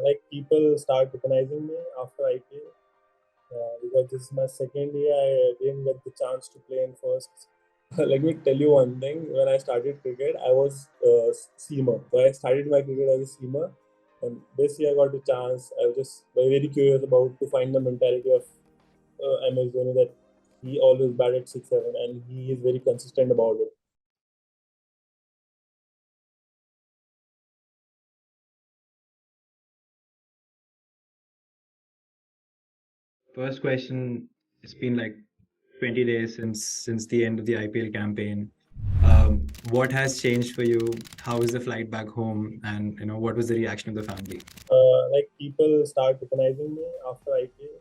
like people start recognizing me after IPL because this is my second year. I didn't get the chance to play in first. Let me tell you one thing. When I started cricket, I was seamer. So I started my cricket as a seamer, and this year I got the chance. I was just very curious about to find the mentality of MS Dhoni that he always batted 6-7, and he is very consistent about it. First question, it's been like 20 days since the end of the IPL campaign. What has changed for you? How is the flight back home? And what was the reaction of the family? Like people start recognizing me after IPL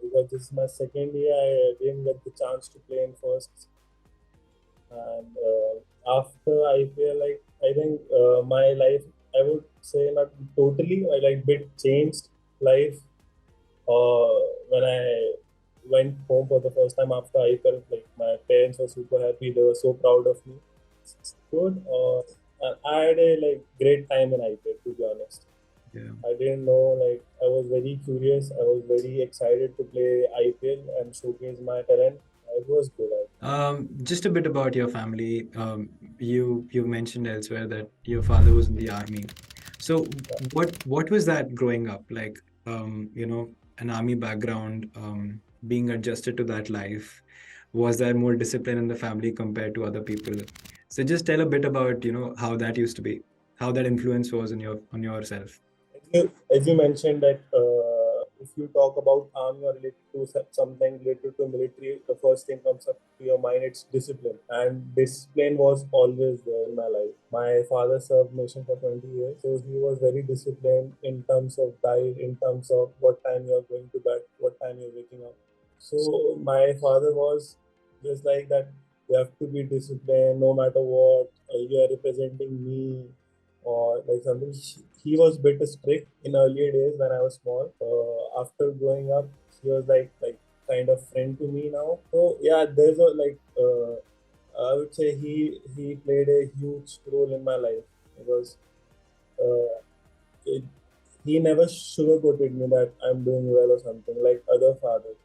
because this is my second year. I didn't get the chance to play in first, and after IPL, like I think my life, I would say not totally, I like bit changed life. When I went home for the first time after IPL, like my parents were super happy. They were so proud of me. It's good. And I had a like great time in IPL, to be honest. Yeah. I didn't know, like I was very curious. I was very excited to play IPL and showcase my talent. It was good. Just a bit about your family. You mentioned elsewhere that your father was in the army. So what was that growing up like? An army background, being adjusted to that life. Was there more discipline in the family compared to other people? So just tell a bit about how that used to be, how that influence was on yourself. As you mentioned that if you talk about army or related to something related to military, the first thing comes up to your mind, it's discipline. And discipline was always there in my life. My father served nation for 20 years, so he was very disciplined in terms of diet, in terms of what time you're going to bed, what time you're waking up. So my father was just like that. You have to be disciplined no matter what. You are representing me or like something. He was a bit strict in earlier days when I was small. After growing up, he was like kind of friend to me now. So yeah, there's a like I would say he played a huge role in my life because uh, it, he never sugarcoated me that I'm doing well or something like other fathers.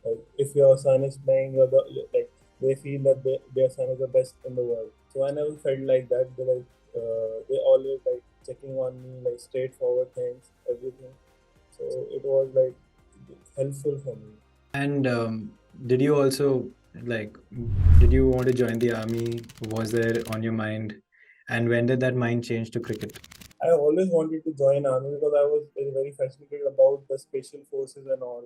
Like if your son is playing, like they feel that their son is the best in the world. So I never felt like that. They always like checking on me, like straightforward things, everything. So it was like helpful for me. And did you also like, did you want to join the army? Was there on your mind? And when did that mind change to cricket? I always wanted to join army because I was very fascinated about the special forces and all.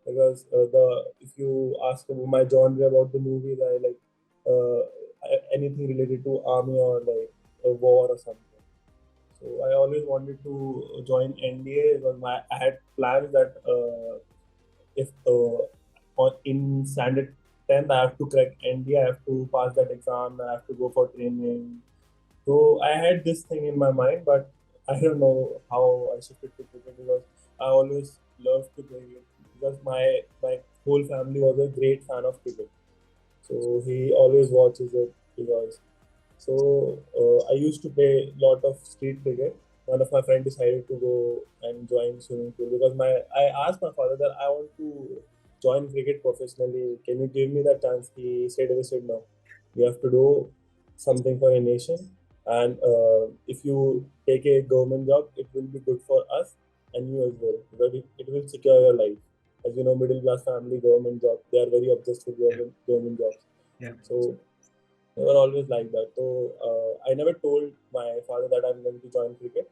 Because the if you ask about my genre about the movies, I like anything related to army or like a war or something. So I always wanted to join NDA because I had plans that if in standard 10th I have to crack NDA, I have to pass that exam, I have to go for training. So I had this thing in my mind, but I don't know how I shifted to cricket because I always loved to play it because my whole family was a great fan of cricket. So he always watches it because so I used to play a lot of street cricket. One of my friends decided to go and join swimming pool because my I asked my father that I want to join cricket professionally. Can you give me that chance? He straight away said no. You have to do something for a nation, and if you take a government job, it will be good for us and you as well because it will secure your life. As you know, middle class family, government job, they are very obsessed with Yeah. government jobs. Yeah. So they were always like that. So I never told my father that I'm going to join cricket.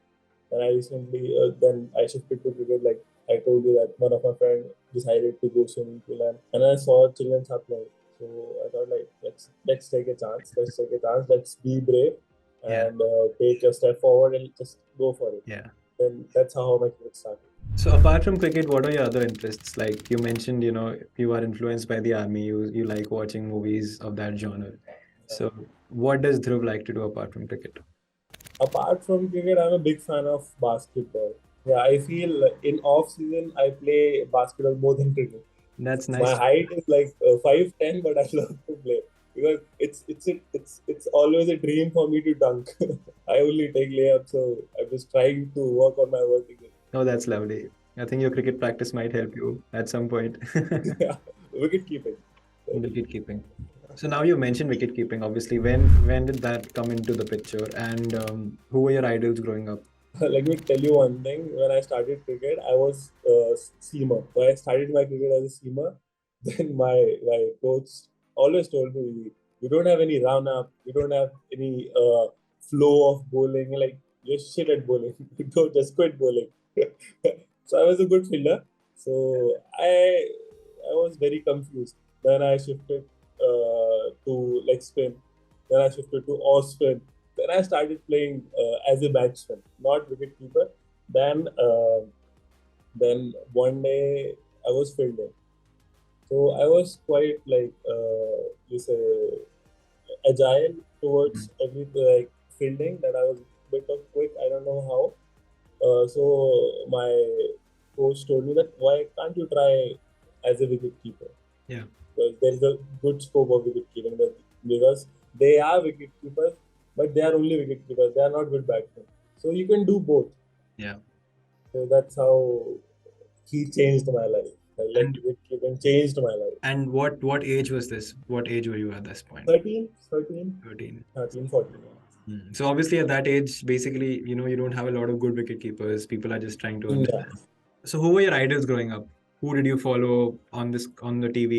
And I recently, then I shifted to cricket. Like I told you that one of my friends decided to go swimming pool, and I saw children are playing. So I thought like let's take a chance. Let's take a chance. Let's be brave Yeah. and take a step forward and just go for it. Yeah. Then that's how my cricket started. So apart from cricket, what are your other interests? Like you mentioned, you are influenced by the army. You like watching movies of that genre. So what does Dhruv like to do apart from cricket? Apart from cricket, I'm a big fan of basketball. Yeah, I feel in off season I play basketball more than cricket. That's My nice. height is like 5'10", but I love to play because it's always a dream for me to dunk. I only take layups, so I just trying to work on my vertical. Oh, that's lovely. I think your cricket practice might help you at some point. Yeah, wicket keeping. Wicket keeping. So now you mentioned wicket keeping. Obviously, when did that come into the picture? And who were your idols growing up? Let me tell you one thing. When I started cricket, I was seamer. So I started my cricket as a seamer. Then my coach always told me, "You don't have any run up. You don't have any flow of bowling. Like you're shit at bowling. You don't just quit bowling." So I was a good fielder. So I was very confused. Then I shifted to leg spin. Then I shifted to off spin. Then I started playing as a batsman, not wicket keeper. Then then one day I was fielding. So I was quite like you say agile towards every like fielding. That I was a bit of quick. I don't know how. So my coach told me that why can't you try as a wicket keeper? Yeah. Because there is a good scope of wicket keeping. Because they are wicket keepers, but they are only wicket keepers. They are not good batsmen. So you can do both. Yeah. So that's how he changed my life. Like And wicket keeping changed my life. and what age was this? What age were you at this point? 13, 13, 13. 13, 14. So obviously at that age, basically, you don't have a lot of good wicket keepers. People are just trying to Yeah. understand. So who were your idols growing up? Who did you follow on the TV?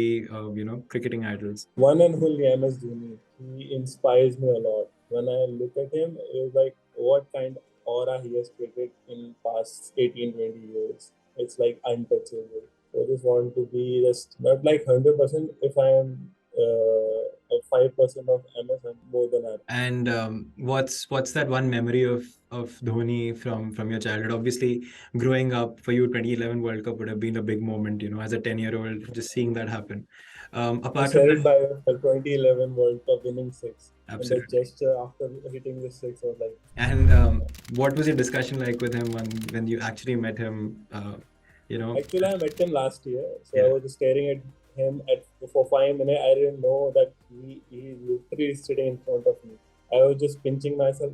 Cricketing idols. One and only MS Dhoni. He inspires me a lot. When I look at him, it's like what kind of aura he has created in past 18, 20 years. It's like untouchable. So I just want to be just not like 100%. If I am a 5% of MS, I'm more than happy. And what's that one memory of Dhoni from your childhood? Obviously, growing up for you, 2011 World Cup would have been a big moment. As a 10-year-old, just seeing that happen. You Apart from said that, it by the 2011 World Cup winning six. And the absolutely. gesture after hitting the six was like, And what was your discussion like with him when you actually met him? You know, actually, I met him last year, so I yeah. was just staring at him for 5 minutes. I didn't know that he literally sitting in front of me. I was just pinching myself.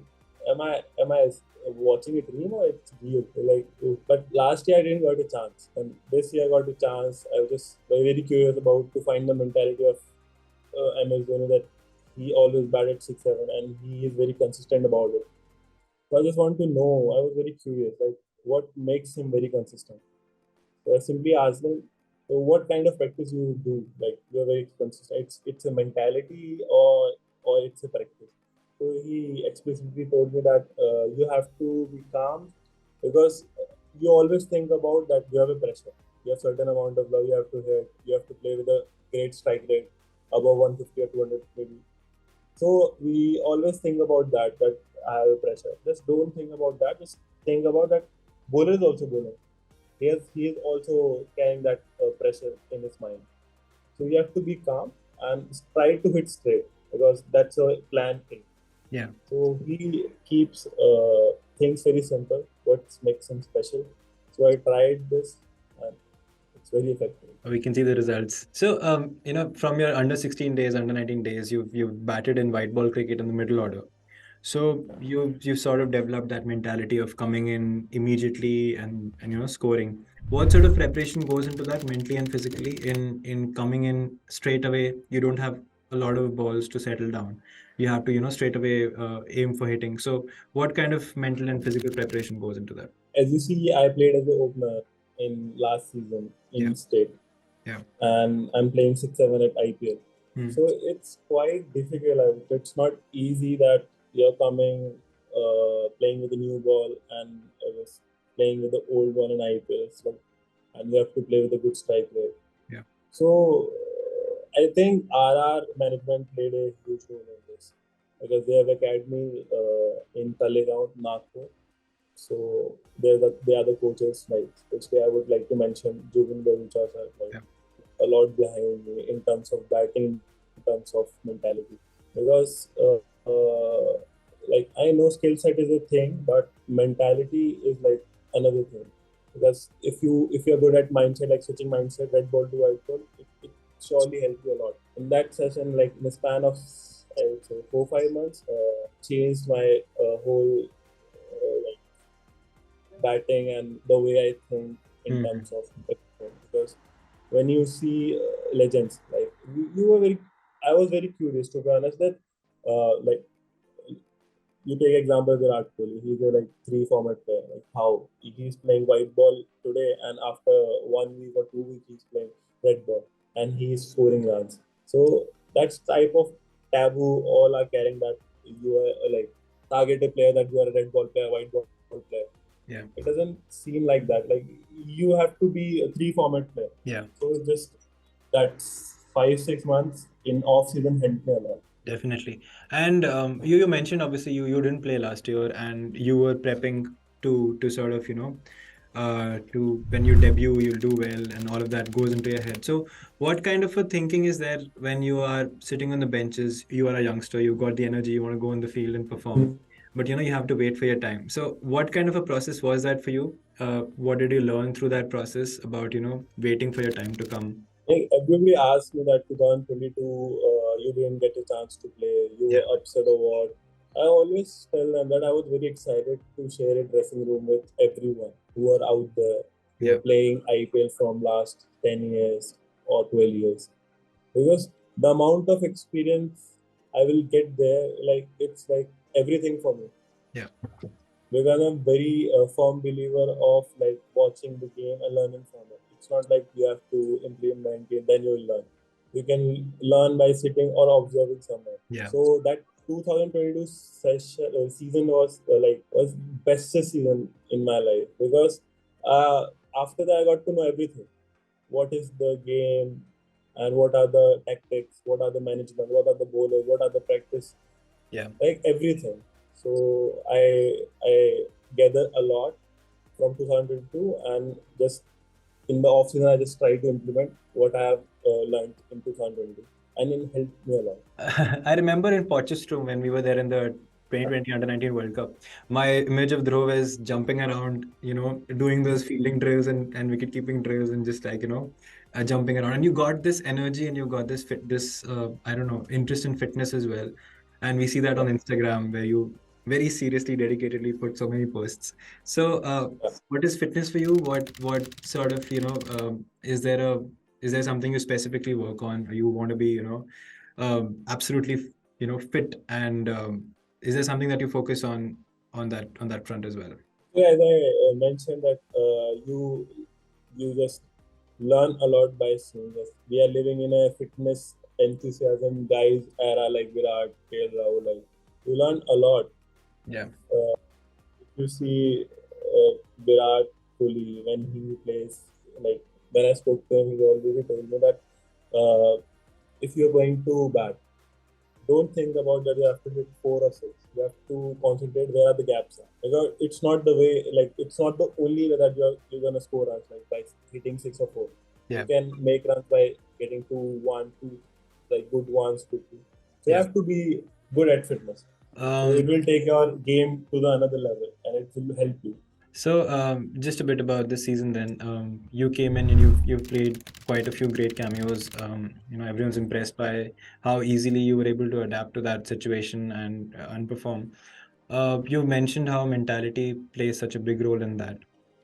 Am I watching a dream or it's real? Like, but last year I didn't got a chance, and this year I got a chance. I was just very curious about to find the mentality of MS Dhoni that he always batted 6-7, and he is very consistent about it. So I just want to know. I was very curious, like what makes him very consistent. So I simply asked them, so what kind of practice you do? Like you're very consistent. It's a mentality or it's a practice. So he explicitly told me that you have to be calm because you always think about that you have a pressure. You have certain amount of love you have to hit. You have to play with a great strike rate above 150 or 200 maybe. So we always think about that I have a pressure. Just don't think about that. Just think about that. Bowler is also bowling. He is also carrying that pressure in his mind. So you have to be calm and try to hit straight because that's a plan thing. Yeah. So he keeps things very simple. What makes him special? So I tried this and it's very effective. We can see the results. So, from your under 16 days, under 19 days, you've batted in white ball cricket in the middle order. So you've sort of developed that mentality of coming in immediately and scoring. What sort of preparation goes into that mentally and physically in coming in straight away? You don't have a lot of balls to settle down. You have to straight away aim for hitting. So what kind of mental and physical preparation goes into that? As you see, I played as an opener in last season Yeah. in state. Yeah. And I'm playing 6-7 at IPL. Hmm. So it's quite difficult. It's not easy that you're coming, playing with a new ball and was playing with the old one in IPL. And you have to play with a good strike rate. Yeah. So I think RR management played a huge role in this because they have academy in Talegaon, Nagpur. So they are the coaches, like especially I would like to mention Jubin Barucha sir, like Yeah. a lot behind me in terms of batting, in terms of mentality. Because like I know skill set is a thing, but mentality is like another thing. Because if you're good at mindset, like switching mindset, red ball to white ball, it surely helps you a lot. In that session, like in the span of I would say 4-5 months, changed my whole life. batting and the way I think in Hmm. terms of everything. Because when you see legends, like you were very, I was very curious to be honest that like you take example Virat Kohli, he's a like three format player. Like how he's playing white ball today, and after 1 week or 2 weeks he's playing red ball, and he's scoring runs. So that's type of taboo all are carrying that you are like target a player that you are a red ball player, white ball player. Yeah. It doesn't seem like that. Like you have to be a three format player. Yeah. So just that's 5 6 months in off season helped me a lot. Definitely. And you mentioned obviously you didn't play last year and you were prepping to sort of, to when you debut, you'll do well and all of that goes into your head. So what kind of a thinking is there when you are sitting on the benches, you are a youngster, you've got the energy, you want to go on the field and perform, but you have to wait for your time. So what kind of a process was that for you? What did you learn through that process about, waiting for your time to come? Like everybody asked me that 2022 you didn't get a chance to play, you Yeah. were upset or what. I always tell them that I was very excited to share a dressing room with everyone who are out there, who are Yeah. playing IPL from last 10 years or 12 years. Because the amount of experience I will get there, like it's like everything for me. Yeah. Because I'm very firm believer of like watching the game and learning from it. It's not like you have to implement it, then you will learn. You can learn by sitting or observing someone. Yeah. So that 2022 season was was best season in my life because uh, after that I got to know everything. What is the game and what are the tactics, what are the management, what are the bowlers, what are the practice, Yeah. like everything. So I gather a lot from 2022 and just in the off season I just try to implement what I have learned in 2022 and it helped me a lot. I remember in Potchefstroom when we were there in the 2020 Under 19 World Cup, my image of Dhruv is jumping around, doing those fielding drills and wicket keeping drills and just like, jumping around. And you got this energy and you got I don't know, interest in fitness as well. And we see that on Instagram where you very seriously, dedicatedly put so many posts. So, what is fitness for you? What sort of, is there something you specifically work on? Or you want to be, absolutely fit and is there something that you focus on that front as well? Yeah, as I mentioned that you just learn a lot by seeing this. We are living in a fitness enthusiasm guys era like Virat, KL Rahul. Like you learn a lot. Yeah. If you see Virat Kohli when he plays, like when I spoke to him, he already told me that if you're going to bat, don't think about that you have to hit 4 or 6. You have to concentrate where are the gaps are. Because it's not the way, like it's not the only way that you're gonna score runs like by hitting 6 or 4. You Yeah. can make runs by getting 2 1 2, like good ones, good two. So you Yeah. have to be good at fitness. So it um will take your game to the another level and it will help you. so just a bit about this season then. You came in and you've played quite a few great cameos. Everyone's impressed by how easily you were able to adapt to that situation and perform. You mentioned how mentality plays such a big role in that.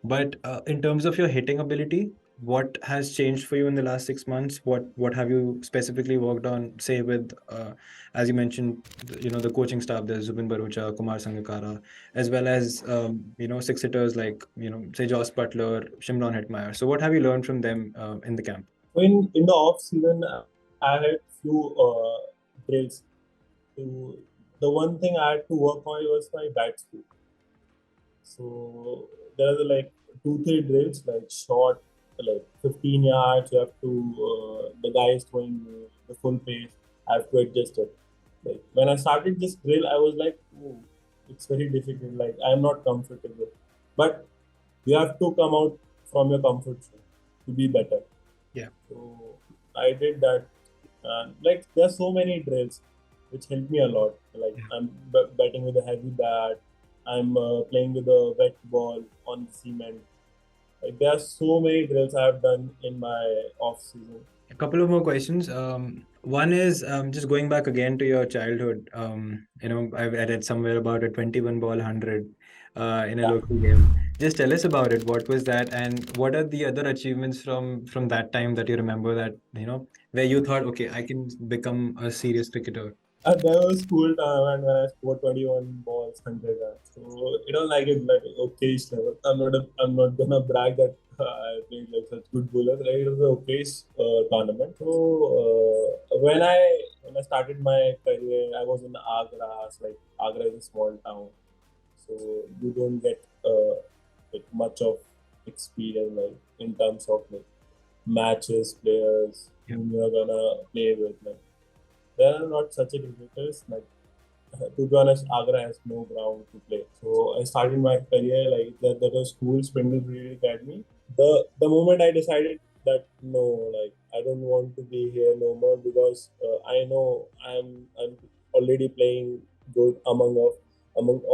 But in terms of your hitting ability, what has changed for you in the last 6 months? What have you specifically worked on, say with, as you mentioned, the coaching staff, there's Zubin Barucha, Kumar Sangakkara, as well as, six hitters like, say Joss Butler, Shimron Hetmeyer. So what have you learned from them in the camp? So in the off season, I had few drills. To the one thing I had to work on was my bat speed. So there are like 2 3 drills like short, like 15 yards. You have to the guy is throwing the full pace. I have to adjust it. Like when I started this drill, I was like, oh, it's very difficult. Like I'm not comfortable, but you have to come out from your comfort zone to be better. Yeah. So I did that. And like there are so many drills which help me a lot. Like Yeah. I'm batting with a heavy bat. I'm playing with a wet ball on the cement. Like there are so many drills I have done in my off season. A couple of more questions. One is just going back again to your childhood. I read somewhere about a 21 ball 100 in a Yeah. local game. Just tell us about it. What was that, and what are the other achievements from that time that you remember that, where you thought, okay, I can become a serious cricketer? There was school tournament when I scored 21 balls, 100 runs. So it was like okay level. I'm not gonna brag that I played like such good bowlers. Right? It was an okay tournament. So when I started my career, I was in Agra. So, like Agra is a small town, so you don't get like much of experience like in terms of like matches, players Yeah. whom you're gonna play with. Like there are not such a cricketers. Like to be honest, Agra has no ground to play. So I started my career like that was school, Spindlebury Academy. The moment I decided that no, like I don't want to be here no more because I know I'm already playing good among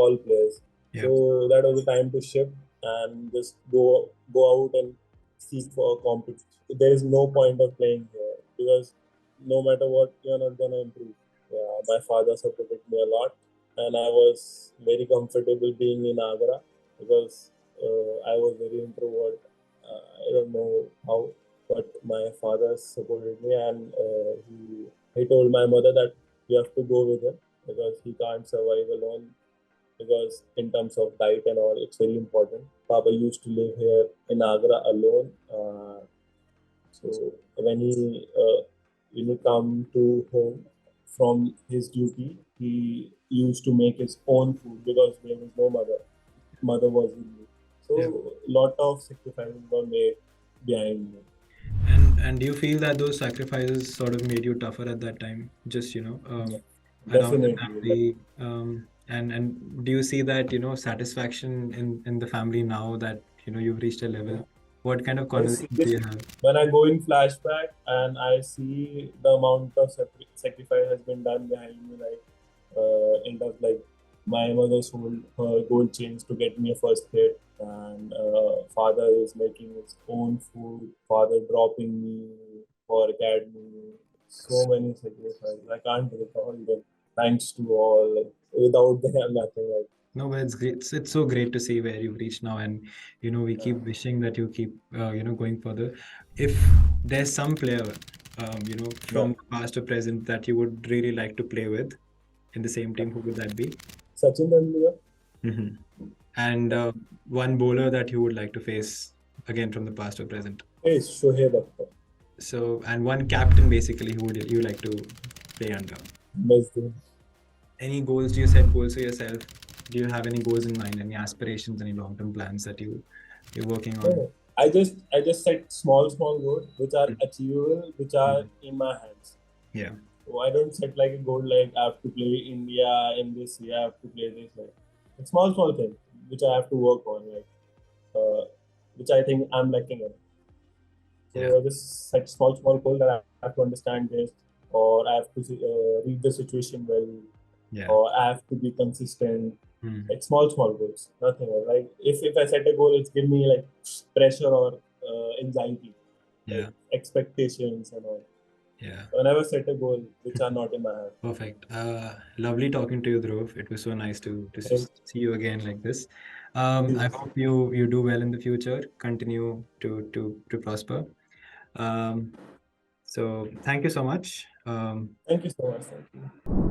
all players. Yeah. So that was the time to shift and just go out and seek for a competition. There is no point of playing here because no matter what, you're not gonna improve. Yeah, my father supported me a lot, and I was very comfortable being in Agra because I was very introvert. I don't know how, but my father supported me, and he told my mother that you have to go with him because he can't survive alone. Because in terms of diet and all, it's very important. Papa used to live here in Agra alone. So when he come to home from his duty, he used to make his own food because there was no mother. Mother was with me. Yeah. So lot of sacrifices were made behind me. And do you feel that those sacrifices sort of made you tougher at that time? Just, Yeah, around the definitely. family. And do you see that, satisfaction in the family now that, you've reached a level? What kind of Yes, conversations do you seriously. have? When I go in flashback and I see the amount of sacrifice has been done behind me, like in terms like my mother sold her gold chains to get me a first hit, and father is making his own food, father dropping me for academy, so many sacrifices. I can't recall them. Thanks to all, like, without them, nothing. Like, No, but it's great. It's so great to see where you've reached now, and we uh, keep wishing that you keep going further. If there's some player, yeah, from the past or present that you would really like to play with in the same yeah. team, who would that be? Sachin Tendulkar. Hmm. And one bowler that you would like to face again from the past or present. Hey, Shoaib Akhtar. So, and one captain basically who would you like to play under? Miss them. Any goals? Do you set goals for yourself? Do you have any goals in mind? Any aspirations? Any long-term plans that you're working No, on? no. I just set small goals which are achievable, which are Mhm. in my hands. Yeah, So I don't set like a goal like I have to play India in this year, I have to play this like it's small thing which I have to work on, like uh, which I think I'm lacking in. yeah, So I just set small goal that I have to understand this, or I have to read the situation well, yeah, or I have to be consistent. mm, Like small goals, nothing else. Like if I set a goal, it's give me like pressure or anxiety, like yeah, expectations and all. yeah. So I never set a goal which are not in my hand. Perfect. Lovely talking to you, Dhruv. It was so nice to Thank see you again like this. I you. hope you do well in the future. Continue to prosper. Um, so thank you so much. Thank you so much. Thank you.